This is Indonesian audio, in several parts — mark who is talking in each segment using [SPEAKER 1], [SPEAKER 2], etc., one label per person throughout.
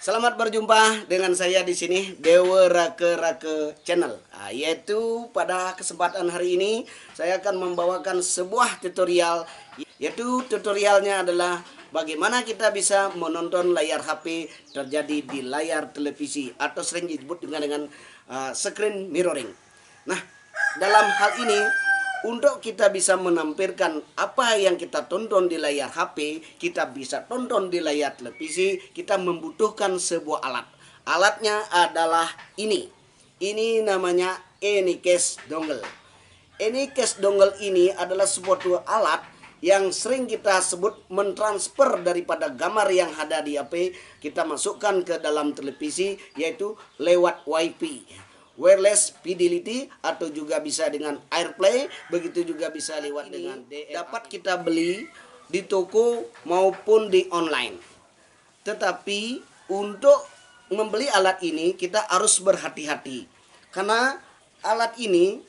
[SPEAKER 1] Selamat berjumpa dengan saya di sini Dewa Rake Channel. Yaitu pada kesempatan hari ini saya akan membawakan sebuah tutorial, yaitu tutorialnya adalah bagaimana kita bisa menonton layar HP terjadi di layar televisi atau sering disebut dengan screen mirroring. Nah, dalam hal ini untuk kita bisa menampilkan apa yang kita tonton di layar HP, kita bisa tonton di layar televisi, kita membutuhkan sebuah alat. Alatnya adalah ini. Ini namanya Anycast Dongle. Anycast Dongle ini adalah sebuah alat yang sering kita sebut mentransfer daripada gambar yang ada di HP, kita masukkan ke dalam televisi, yaitu lewat WiFi. Wireless Fidelity atau juga bisa dengan AirPlay, begitu juga bisa lewat dengan dapat kita beli di toko maupun di online. Tetapi untuk membeli alat ini kita harus berhati-hati karena alat ini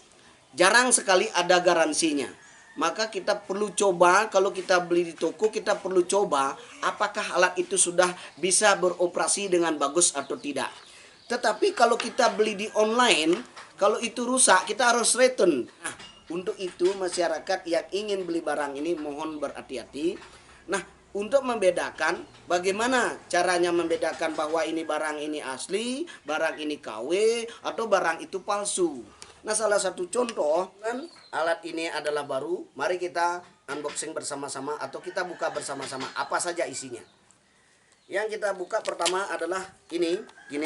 [SPEAKER 1] jarang sekali ada garansinya. Maka kita perlu coba, kalau kita beli di toko kita perlu coba apakah alat itu sudah bisa beroperasi dengan bagus atau tidak. Tetapi kalau kita beli di online, kalau itu rusak, kita harus return. Nah, untuk itu masyarakat yang ingin beli barang ini mohon berhati-hati. Nah, untuk membedakan, bagaimana caranya membedakan bahwa ini barang ini asli, barang ini KW, atau barang itu palsu. Nah, salah satu contoh, kan, alat ini adalah baru. Mari kita unboxing bersama-sama atau kita buka bersama-sama apa saja isinya. Yang kita buka pertama adalah ini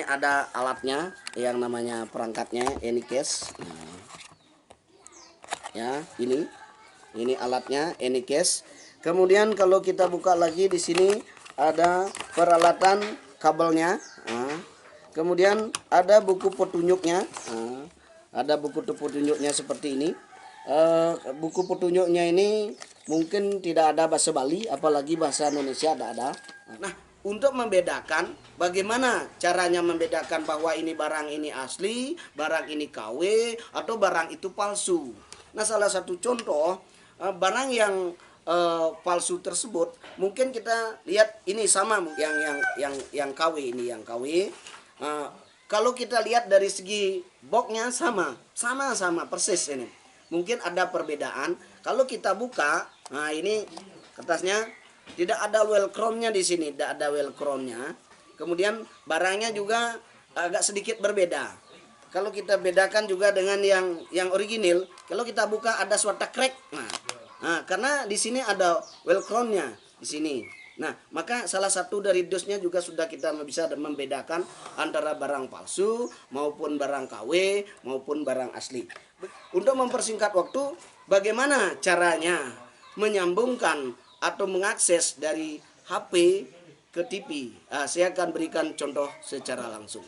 [SPEAKER 1] ada alatnya yang namanya perangkatnya Anycast. Ya, ini alatnya Anycast. Kemudian kalau kita buka lagi di sini ada peralatan kabelnya. Kemudian ada buku petunjuknya. Ada buku petunjuknya seperti ini. Buku petunjuknya ini mungkin tidak ada bahasa Bali, apalagi bahasa Indonesia tidak ada. Nah, untuk membedakan, bagaimana caranya membedakan bahwa ini barang ini asli, barang ini KW, atau barang itu palsu. Nah, salah satu contoh barang yang palsu tersebut, mungkin kita lihat ini sama yang KW ini, yang KW. Kalau kita lihat dari segi boxnya sama persis ini. Mungkin ada perbedaan. Kalau kita buka, nah ini kertasnya. Tidak ada welcome-nya di sini, tidak ada welcome-nya. Kemudian barangnya juga agak sedikit berbeda. Kalau kita bedakan juga dengan yang original, kalau kita buka ada suatu crack. Nah, karena di sini ada welcome-nya di sini. Nah, maka salah satu dari dosnya juga sudah kita bisa membedakan antara barang palsu maupun barang KW maupun barang asli. Untuk mempersingkat waktu, bagaimana caranya menyambungkan atau mengakses dari HP ke TV? Saya akan berikan contoh secara langsung.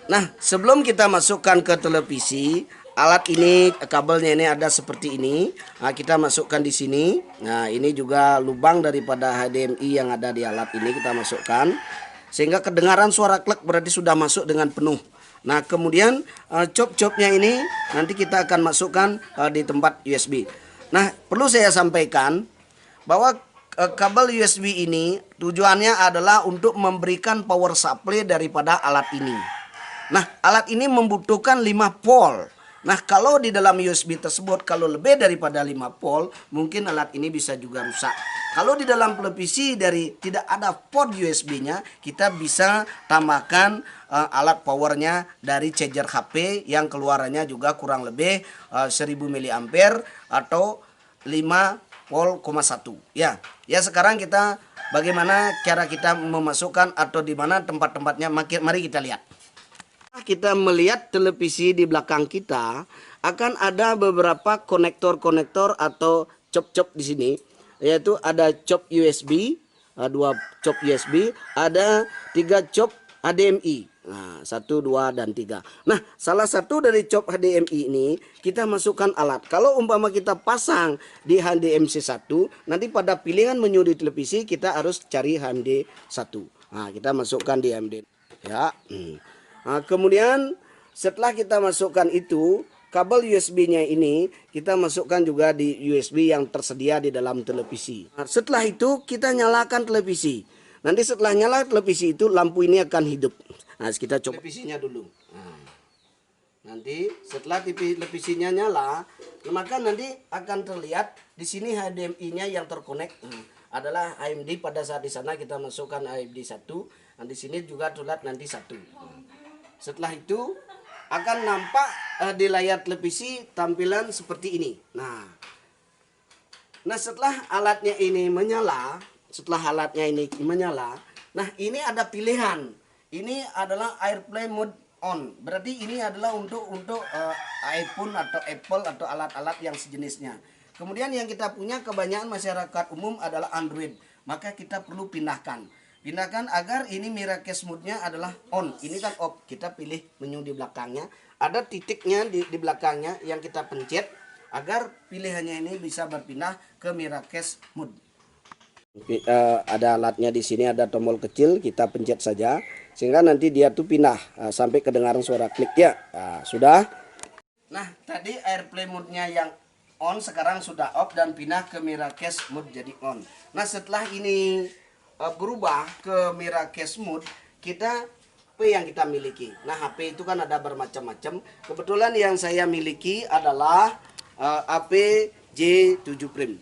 [SPEAKER 1] Nah, sebelum kita masukkan ke televisi, alat ini kabelnya ini ada seperti ini. Nah, kita masukkan di sini. Nah, ini juga lubang daripada HDMI yang ada di alat ini kita masukkan, sehingga kedengaran suara klek berarti sudah masuk dengan penuh. Nah, kemudian cop-copnya ini nanti kita akan masukkan di tempat USB. Nah, perlu saya sampaikan bahwa kabel USB ini tujuannya adalah untuk memberikan power supply daripada alat ini. Nah, alat ini membutuhkan 5 volt. Nah, kalau di dalam USB tersebut kalau lebih daripada 5 volt, mungkin alat ini bisa juga rusak. Kalau di dalam televisi dari tidak ada port USB-nya, kita bisa tambahkan alat powernya dari charger HP yang keluarannya juga kurang lebih 1000 mAh atau 5 volt, 1. Ya sekarang kita bagaimana cara kita memasukkan atau di mana tempat-tempatnya, mari kita lihat. Kita melihat televisi di belakang kita akan ada beberapa konektor atau cop-cop di sini, yaitu ada cop USB, 2 cop USB, ada 3 cop HDMI. Nah, 1, 2, dan 3. Nah, salah satu dari cop HDMI ini kita masukkan alat. Kalau umpama kita pasang di HDMC 1, nanti pada pilihan menu di televisi kita harus cari HMD 1. Nah, kita masukkan di HMD. Ya. Nah, kemudian setelah kita masukkan itu, kabel USB-nya ini kita masukkan juga di USB yang tersedia di dalam televisi. Nah, setelah itu kita nyalakan televisi. Nanti setelah nyala televisi itu lampu ini akan hidup. Nah, kita coba televisinya dulu. Nah, nanti setelah televisinya nyala, maka nanti akan terlihat di sini HDMI-nya yang terkonek adalah AMD. Pada saat di sana kita masukkan AMD 1. Nah, di sini juga terlihat nanti 1. Setelah itu akan nampak di layar televisi tampilan seperti ini. Nah, setelah alatnya ini menyala, nah ini ada pilihan. Ini adalah AirPlay mode on. Berarti ini adalah untuk iPhone atau Apple atau alat-alat yang sejenisnya. Kemudian yang kita punya kebanyakan masyarakat umum adalah Android. Maka kita perlu pindahkan agar ini Miracast mode-nya adalah on. Ini kan off. Kita pilih menu di belakangnya. Ada titiknya di belakangnya yang kita pencet agar pilihannya ini bisa berpindah ke Miracast mode. Ada alatnya di sini, ada tombol kecil, kita pencet saja sehingga nanti dia tuh pindah sampai kedengaran suara klik ya. Nah, sudah. Nah, tadi AirPlay mode-nya yang on sekarang sudah off dan pindah ke Miracast mode jadi on. Nah, setelah ini berubah ke Miracast mode, kita HP yang kita miliki. Nah, HP itu kan ada bermacam-macam. Kebetulan yang saya miliki adalah HP J7 Prime.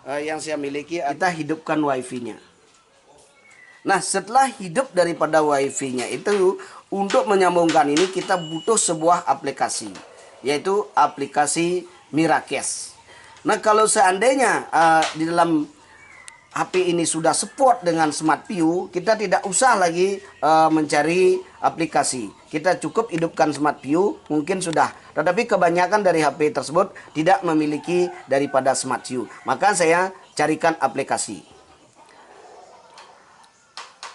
[SPEAKER 1] Yang saya miliki, kita hidupkan wifi-nya. Nah, setelah hidup daripada wifi-nya itu, untuk menyambungkan ini kita butuh sebuah aplikasi, yaitu aplikasi Miracast. Nah, kalau seandainya di dalam HP ini sudah support dengan Smart View, kita tidak usah lagi mencari aplikasi. Kita cukup hidupkan Smart View, mungkin sudah. Tetapi kebanyakan dari HP tersebut tidak memiliki daripada Smart View. Maka saya carikan aplikasi.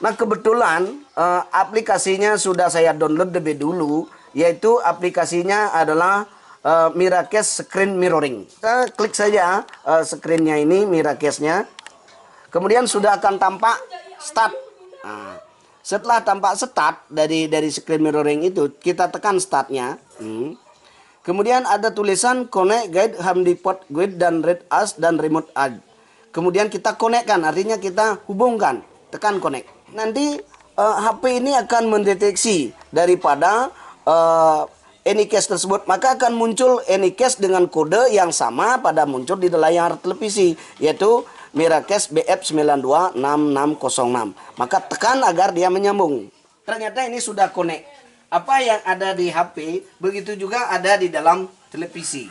[SPEAKER 1] Nah, kebetulan aplikasinya sudah saya download lebih dulu, yaitu aplikasinya adalah Miracast Screen Mirroring. Kita klik saja screen-nya ini, Miracast-nya. Kemudian sudah akan tampak start. Nah, setelah tampak start dari screen mirroring itu, kita tekan startnya. Kemudian ada tulisan connect guide, home depot guide dan read as dan remote add. Kemudian kita connect-kan, artinya kita hubungkan, tekan connect. Nanti HP ini akan mendeteksi daripada Anycast tersebut, maka akan muncul Anycast dengan kode yang sama pada muncul di layar televisi, yaitu Miracast BF926606. Maka tekan agar dia menyambung. Ternyata ini sudah connect. Apa yang ada di HP, begitu juga ada di dalam televisi.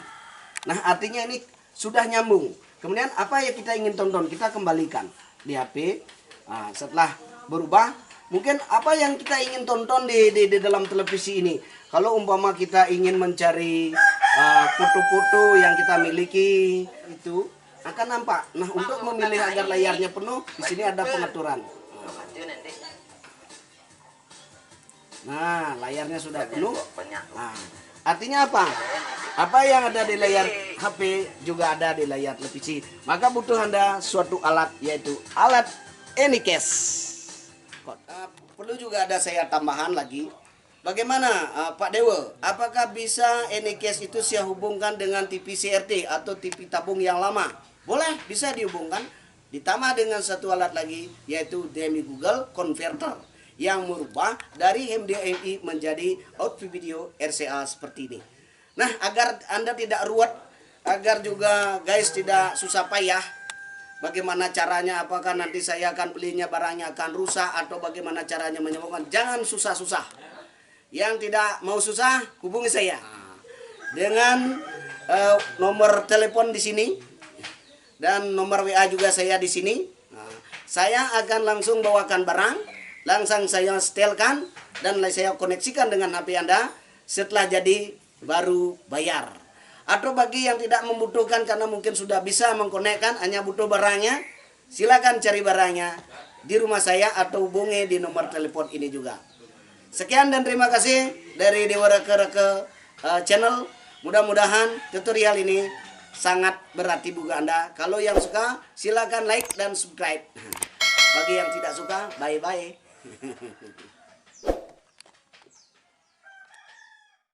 [SPEAKER 1] Nah, artinya ini sudah nyambung. Kemudian apa yang kita ingin tonton, kita kembalikan di HP. Nah, setelah berubah, mungkin apa yang kita ingin tonton di dalam televisi ini. Kalau umpama kita ingin mencari foto-foto yang kita miliki, itu akan nampak. Nah, untuk memilih agar layarnya penuh, di sini ada pengaturan. Nah, layarnya sudah penuh. Nah, artinya apa? Apa yang ada di layar HP juga ada di layar televisi. Maka butuh Anda suatu alat, yaitu alat Anycast. Perlu juga ada saya tambahan lagi. Bagaimana Pak Dewa? Apakah bisa Anycast itu saya hubungkan dengan TV CRT atau TV tabung yang lama? Boleh, bisa dihubungkan. Ditambah dengan satu alat lagi, yaitu HDMI Google Converter, yang merubah dari HDMI menjadi output video RCA seperti ini. Nah, agar Anda tidak ruwet, agar juga guys tidak susah payah, bagaimana caranya, apakah nanti saya akan belinya barangnya akan rusak atau bagaimana caranya menyambungkan. Jangan susah-susah. Yang tidak mau susah, hubungi saya dengan nomor telepon di sini dan nomor WA juga saya di sini. Nah, saya akan langsung bawakan barang, langsung saya setelkan dan saya koneksikan dengan HP Anda. Setelah jadi baru bayar. Atau bagi yang tidak membutuhkan karena mungkin sudah bisa mengkonekkan, hanya butuh barangnya, silakan cari barangnya di rumah saya atau hubungi di nomor telepon ini juga. Sekian dan terima kasih dari Dewa Reke channel. Mudah-mudahan tutorial ini sangat berarti bagi Anda. Kalau yang suka silakan like dan subscribe. Bagi yang tidak suka, bye-bye.